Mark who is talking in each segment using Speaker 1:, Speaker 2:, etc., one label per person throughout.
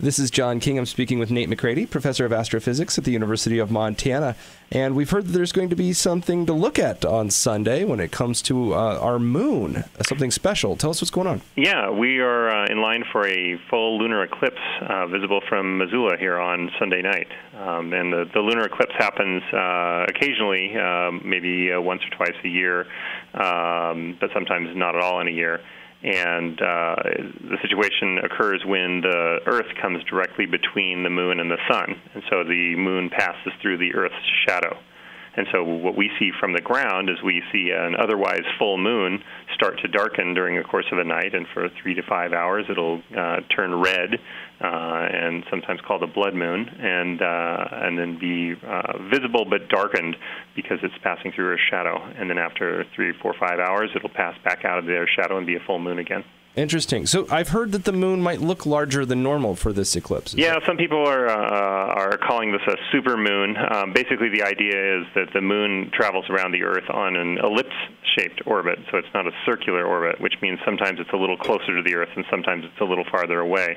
Speaker 1: This is John King. I'm speaking with Nate McCrady, professor of astrophysics at the University of Montana. And we've heard that there's going to be something to look at on Sunday when it comes to our moon, something special. Tell us what's going on.
Speaker 2: Yeah, we are in line for a full lunar eclipse visible from Missoula here on Sunday night. And the lunar eclipse happens occasionally, maybe once or twice a year, but sometimes not at all in a year. And the situation occurs when the Earth comes directly between the moon and the sun. And so the moon passes through the Earth's shadow. And so what we see from the ground is we see an otherwise full moon start to darken during the course of a night, and for 3 to 5 hours it'll turn red, and sometimes called a blood moon, and then be visible but darkened because it's passing through Earth's shadow. And then after 3, 4, 5 hours, it'll pass back out of their shadow and be a full moon again.
Speaker 1: Interesting. So I've heard that the moon might look larger than normal for this eclipse.
Speaker 2: Yeah, some people are calling this a super moon. Basically, the idea is that the moon travels around the Earth on an ellipse-shaped orbit, so it's not a circular orbit, which means sometimes it's a little closer to the Earth and sometimes it's a little farther away.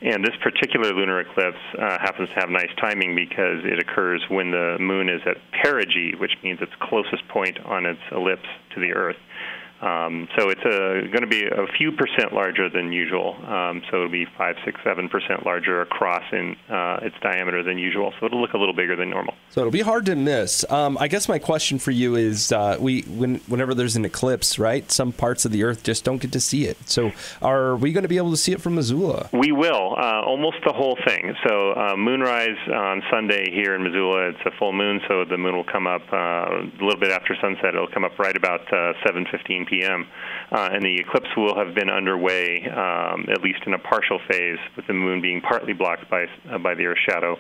Speaker 2: And this particular lunar eclipse happens to have nice timing because it occurs when the moon is at perigee, which means its closest point on its ellipse to the Earth. So it's going to be a few percent larger than usual. So it'll be 5, 6, 7% larger across in its diameter than usual. So it'll look a little bigger than normal.
Speaker 1: So it'll be hard to miss. I guess my question for you is, whenever there's an eclipse, right, some parts of the Earth just don't get to see it. So are we going to be able to see it from Missoula?
Speaker 2: We will, almost the whole thing. So moonrise on Sunday here in Missoula, it's a full moon, so the moon will come up a little bit after sunset. It'll come up right about 7:15 p.m. And the eclipse will have been underway, at least in a partial phase, with the moon being partly blocked by the Earth's shadow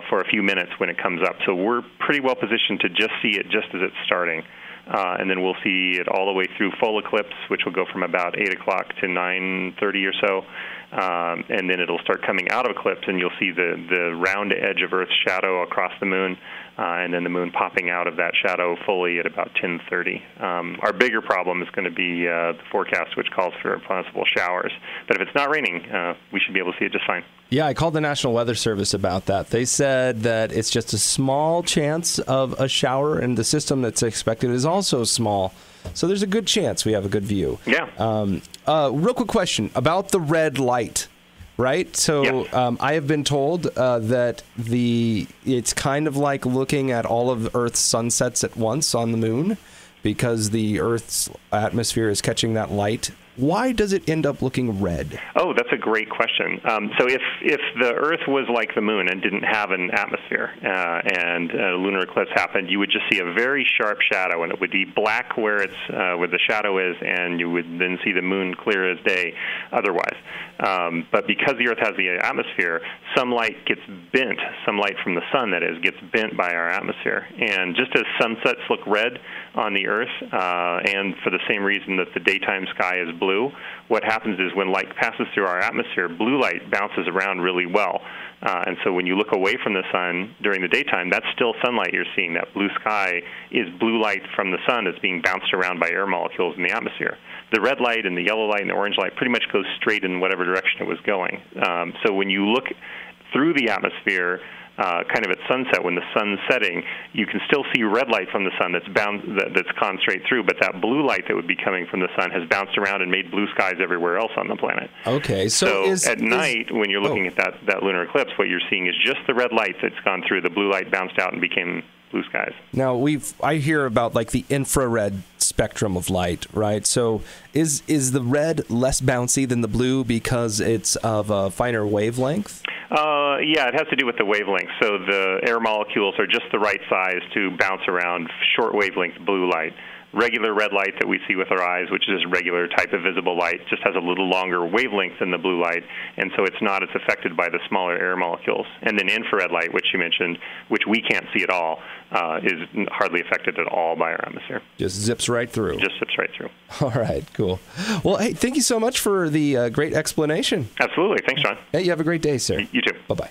Speaker 2: for a few minutes when it comes up. So we're pretty well positioned to just see it just as it's starting. And then we'll see it all the way through full eclipse, which will go from about 8 o'clock to 9:30 or so. And then it'll start coming out of eclipse, and you'll see the round edge of Earth's shadow across the moon, and then the moon popping out of that shadow fully at about 10:30. Our bigger problem is going to be the forecast, which calls for possible showers. But if it's not raining, we should be able to see it just fine.
Speaker 1: Yeah, I called the National Weather Service about that. They said that it's just a small chance of a shower, and the system that's expected is also small. So there's a good chance we have a good view.
Speaker 2: Yeah.
Speaker 1: Real quick question about the red light, right? So
Speaker 2: yes.
Speaker 1: I have been told that it's kind of like looking at all of Earth's sunsets at once on the moon because the Earth's atmosphere is catching that light. Why does it end up looking red?
Speaker 2: Oh, that's a great question. So if the Earth was like the moon and didn't have an atmosphere and a lunar eclipse happened, you would just see a very sharp shadow, and it would be black where the shadow is, and you would then see the moon clear as day otherwise. But because the Earth has the atmosphere, some light gets bent, some light from the sun, that is, gets bent by our atmosphere. And just as sunsets look red on the Earth, and for the same reason that the daytime sky is blue, what happens is when light passes through our atmosphere, blue light bounces around really well. And so when you look away from the sun during the daytime, that's still sunlight you're seeing. That blue sky is blue light from the sun that's being bounced around by air molecules in the atmosphere. The red light and the yellow light and the orange light pretty much goes straight in whatever direction it was going. So when you look through the atmosphere, kind of at sunset when the sun's setting, you can still see red light from the sun that's gone straight through, but that blue light that would be coming from the sun has bounced around and made blue skies everywhere else on the planet.
Speaker 1: Okay,
Speaker 2: so at night, when you're looking at that lunar eclipse, what you're seeing is just the red light that's gone through. The blue light bounced out and became blue skies.
Speaker 1: Now, I hear about like the infrared spectrum of light, right? So is the red less bouncy than the blue because it's of a finer wavelength?
Speaker 2: Yeah, it has to do with the wavelength. So the air molecules are just the right size to bounce around short wavelength blue light. Regular red light that we see with our eyes, which is just regular type of visible light, just has a little longer wavelength than the blue light, and so it's not as affected by the smaller air molecules. And then infrared light, which you mentioned, which we can't see at all, is hardly affected at all by our atmosphere.
Speaker 1: Just zips right through.
Speaker 2: Just zips right through.
Speaker 1: All right, cool. Well, hey, thank you so much for the great explanation.
Speaker 2: Absolutely. Thanks, John.
Speaker 1: Hey, you have a great day, sir.
Speaker 2: You too.
Speaker 1: Bye-bye.